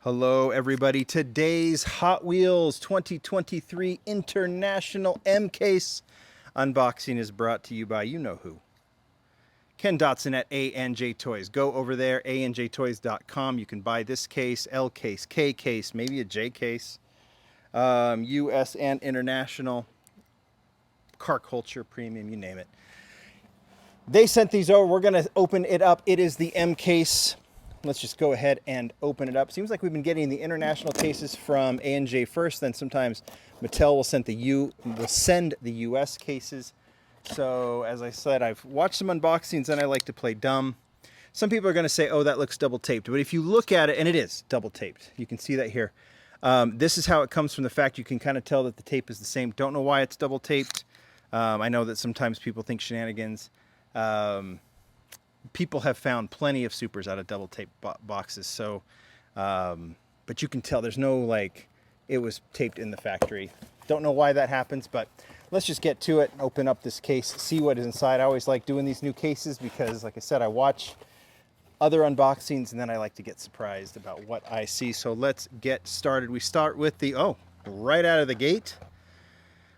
Hello, everybody. Today's Hot Wheels 2023 International M Case unboxing is brought to you by you know who. Ken Dotson at A&J Toys. Go over there, andjtoys.com. You can buy this case, L case, K case, maybe a J case, US and international, car culture, premium, you name it. They sent these over. We're going to open it up. It is the M case. Let's just go ahead and open it up. Seems like we've been getting the international cases from A&J first, then sometimes Mattel will send the US cases. So as I said, I've watched some unboxings and I like to play dumb. Some people are going to say, oh, that looks double taped. But if you look at it, and it is double taped, you can see that here. This is how it comes from the fact you can kind of tell that the tape is the same. Don't know why it's double taped. I know that sometimes people think shenanigans. People have found plenty of supers out of double tape boxes. So, but you can tell there's no like, it was taped in the factory. Don't know why that happens, but let's just get to it and open up this case, see what is inside. I always like doing these new cases because, like I said, I watch other unboxings and then I like to get surprised about what I see. So let's get started. We start with the, right out of the gate.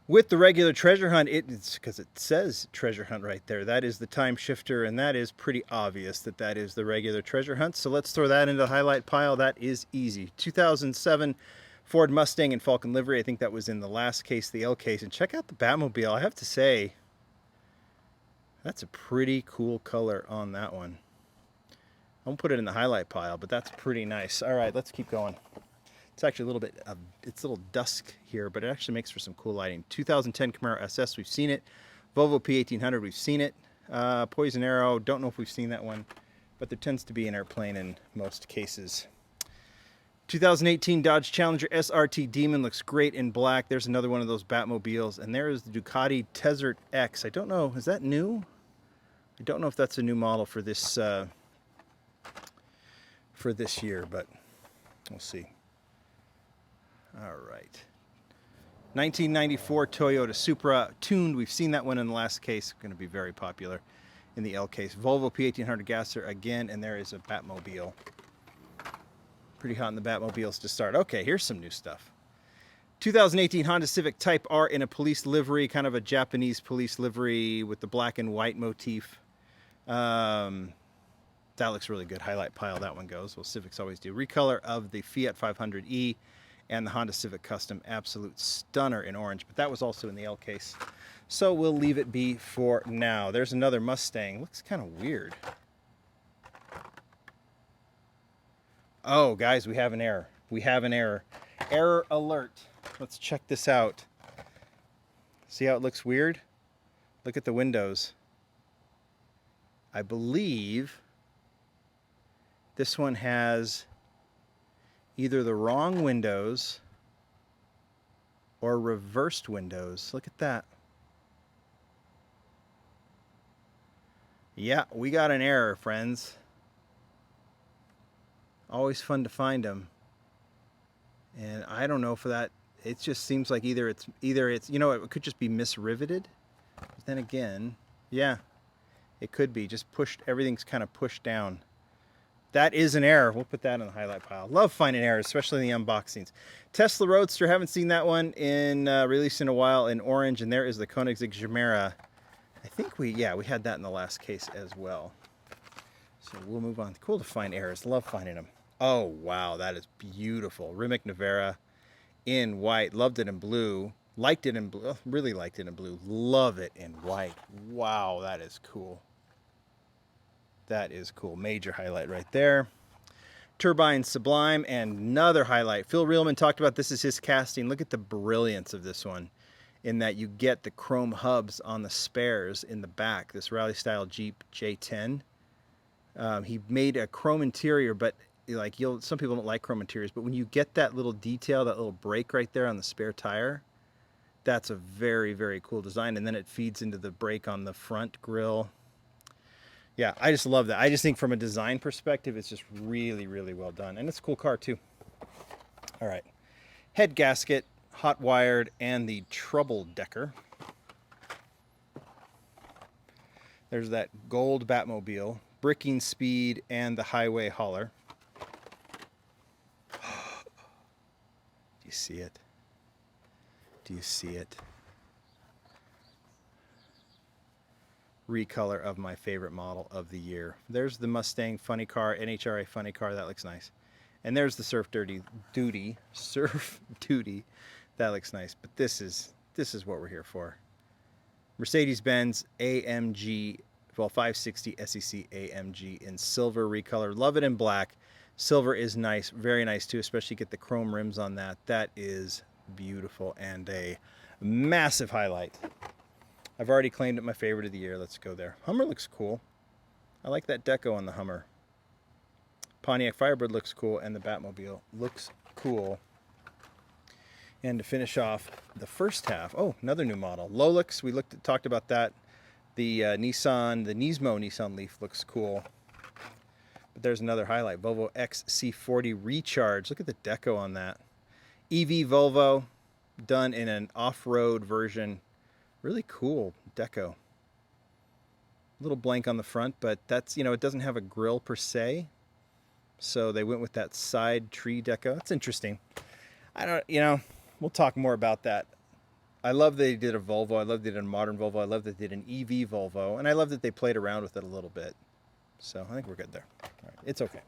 With the regular treasure hunt, it's because it says treasure hunt right there. That is the time shifter, and that is pretty obvious that that is the regular treasure hunt. So let's throw that into the highlight pile. That is easy. 2007 Ford Mustang and Falcon livery. I think that was in the last case, the L case. And check out the Batmobile. I have to say, that's a pretty cool color on that one. I won't put it in the highlight pile, but that's pretty nice. All right, let's keep going. It's actually a little bit, it's a little dusk here, but it actually makes for some cool lighting. 2010 Camaro SS, we've seen it. Volvo P1800, we've seen it. Poison Arrow, don't know if we've seen that one, but there tends to be an airplane in most cases. 2018 Dodge Challenger SRT Demon looks great in black. There's another one of those Batmobiles, and there is the Ducati Desert X. I don't know, is that new? I don't know if that's a new model for this year, but we'll see. All right. 1994 Toyota Supra tuned. We've seen that one in the last case. Going to be very popular in the L case. Volvo P1800 Gasser again, and there is a Batmobile. Pretty hot in the Batmobiles to start. Okay, here's some new stuff. 2018 Honda Civic Type R in a police livery, kind of a Japanese police livery with the black and white motif. That looks really good. Highlight pile, that one goes. Well, Civics always do. Recolor of the Fiat 500e. And the Honda Civic Custom, absolute stunner in orange, but that was also in the L case. So we'll leave it be for now. There's another Mustang. Looks kind of weird. Oh, guys, we have an error. We have an error. Error alert. Let's check this out. See how it looks weird? Look at the windows. I believe this one has either the wrong windows or reversed windows. Look at that. Yeah, we got an error, friends. Always fun to find them. And I don't know for that. It just seems like either it's you know, it could just be misriveted. But then again, yeah, it could be just pushed. Everything's kind of pushed down. That is an error. We'll put that in the highlight pile. Love finding errors, especially in the unboxings. Tesla Roadster, haven't seen that one in released in a while in orange, and there is the Koenigsegg Gemera. I think we had that in the last case as well. So we'll move on. Cool to find errors. Love finding them. Oh, wow, that is beautiful. Rimac Navara in white. Loved it in blue. Liked it in blue. Really liked it in blue. Love it in white. Wow, that is cool. That is cool. Major highlight right there. Turbine Sublime, and another highlight. Phil Reelman talked about this is his casting. Look at the brilliance of this one in that you get the chrome hubs on the spares in the back. This rally style Jeep J10. He made a chrome interior, but like some people don't like chrome interiors, but when you get that little detail, that little break right there on the spare tire, that's a very, very cool design. And then it feeds into the break on the front grille. Yeah, I just love that. I just think from a design perspective, it's just really, really well done. And it's a cool car, too. All right. Head gasket, hot wired, and the trouble decker. There's that gold Batmobile, bricking speed, and the highway hauler. see it? Do you see it? Recolor of my favorite model of the year. There's the Mustang funny car, NHRA funny car. That looks nice. And there's the Surf Duty. That looks nice. But this is what we're here for. Mercedes-Benz AMG, well, 560 SEC AMG in silver recolor. Love it in black. Silver is nice, very nice too, especially get the chrome rims on that. That is beautiful and a massive highlight. I've already claimed it my favorite of the year. Let's go there. Hummer looks cool. I like that deco on the Hummer. Pontiac Firebird looks cool, and the Batmobile looks cool. And to finish off the first half, oh, another new model. Lolix, we talked about that. The Nismo Nissan Leaf looks cool. But there's another highlight, Volvo XC40 Recharge. Look at the deco on that. EV Volvo, done in an off-road version. Really cool deco. A little blank on the front, but that's, it doesn't have a grille per se. So they went with that side tree deco. That's interesting. We'll talk more about that. I love that they did a Volvo. I love that they did a modern Volvo. I love that they did an EV Volvo. And I love that they played around with it a little bit. So I think we're good there. All right, it's okay.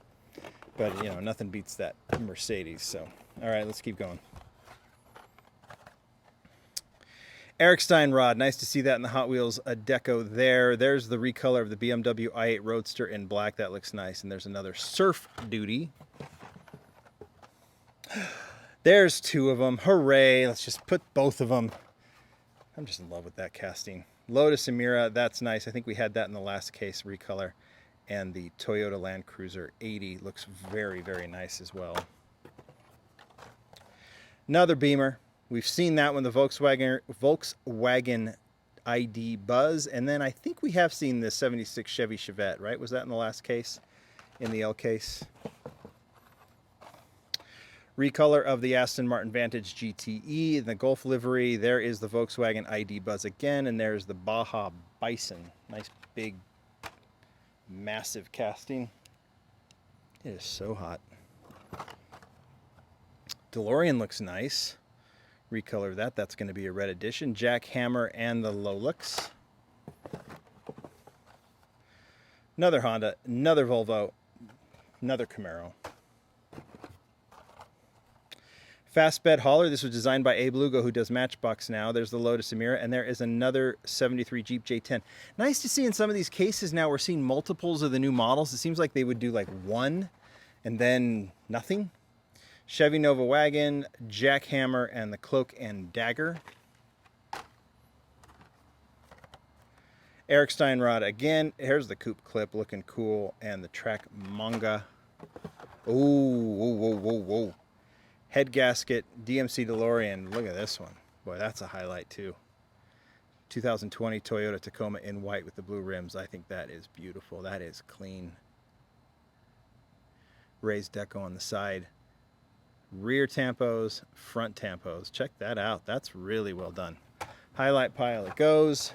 But, nothing beats that Mercedes. So, all right, let's keep going. Eric Steinrod, nice to see that in the Hot Wheels deco there. There's the recolor of the BMW i8 Roadster in black. That looks nice. And there's another Surf Duty. There's two of them. Hooray. Let's just put both of them. I'm just in love with that casting. Lotus Emira, that's nice. I think we had that in the last case recolor. And the Toyota Land Cruiser 80 looks very, very nice as well. Another Beamer. We've seen that one, the Volkswagen ID Buzz. And then I think we have seen the 76 Chevy Chevette, right? Was that in the last case? In the L case? Recolor of the Aston Martin Vantage GTE, the Golf livery. There is the Volkswagen ID Buzz again, and there's the Baja Bison. Nice, big, massive casting. It is so hot. DeLorean looks nice. Recolor that. That's going to be a red edition. Jack Hammer and the Lolix. Another Honda, another Volvo, another Camaro. Fastbed hauler. This was designed by Abe Lugo, who does Matchbox now. There's the Lotus Emira, and there is another 73 Jeep J10. Nice to see in some of these cases now we're seeing multiples of the new models. It seems like they would do like one and then nothing. Chevy Nova Wagon, Jack Hammer, and the Cloak and Dagger. Eric Steinrod again. Here's the coupe clip looking cool, and the track manga. Oh, whoa, whoa, whoa, whoa. Head gasket, DMC DeLorean. Look at this one. Boy, that's a highlight too. 2020 Toyota Tacoma in white with the blue rims. I think that is beautiful. That is clean. Raised deco on the side. Rear tampos, front tampos. Check that out. That's really well done. Highlight pile it goes.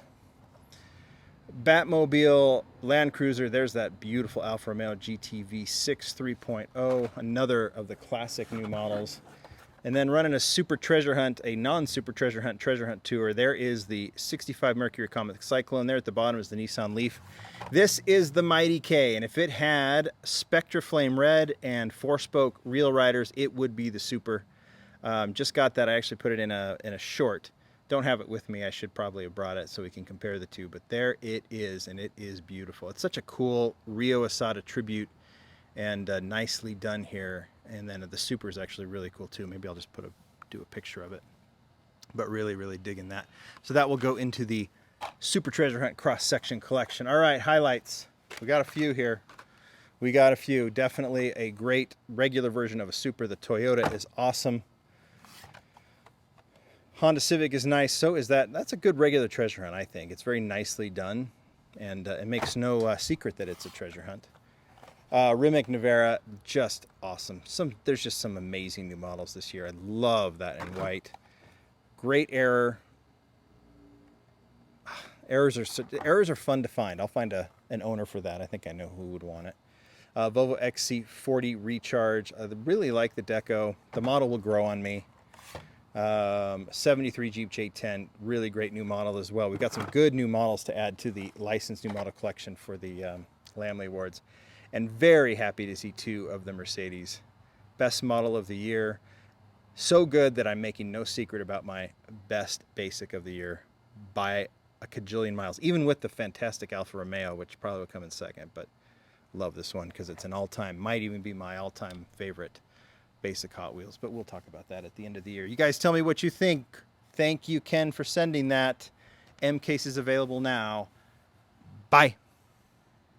Batmobile Land Cruiser. There's that beautiful Alfa Romeo GTV 6 3.0. Another of the classic new models. And then running a super treasure hunt, a non-super treasure hunt tour. There is the 65 Mercury Comet Cyclone. There at the bottom is the Nissan Leaf. This is the Mighty K, and if it had Spectra Flame Red and 4-spoke Real Riders, it would be the super. Just got that. I actually put it in a short. Don't have it with me. I should probably have brought it so we can compare the two. But there it is, and it is beautiful. It's such a cool Rio Asada tribute, and nicely done here. And then the super is actually really cool too. Maybe I'll just do a picture of it. But really, really digging that. So that will go into the Super Treasure Hunt cross-section collection. All right, highlights. We got a few here. We got a few. Definitely a great regular version of a super. The Toyota is awesome. Honda Civic is nice. So is that. That's a good regular treasure hunt, I think. It's very nicely done. And it makes no secret that it's a treasure hunt. Rimac Navara, just awesome. There's just some amazing new models this year. I love that in white. Great error. Errors are fun to find. I'll find an owner for that. I think I know who would want it. Volvo XC40 Recharge. I really like the deco. The model will grow on me. 73 Jeep J10, really great new model as well. We've got some good new models to add to the licensed new model collection for the Lamley Awards. And very happy to see 2 of the Mercedes. Best model of the year. So good that I'm making no secret about my best basic of the year by a cajillion miles, even with the fantastic Alfa Romeo, which probably will come in second, but love this one because it's an all-time, might even be my all-time favorite basic Hot Wheels, but we'll talk about that at the end of the year. You guys tell me what you think. Thank you, Ken, for sending that. M Case is available now. Bye.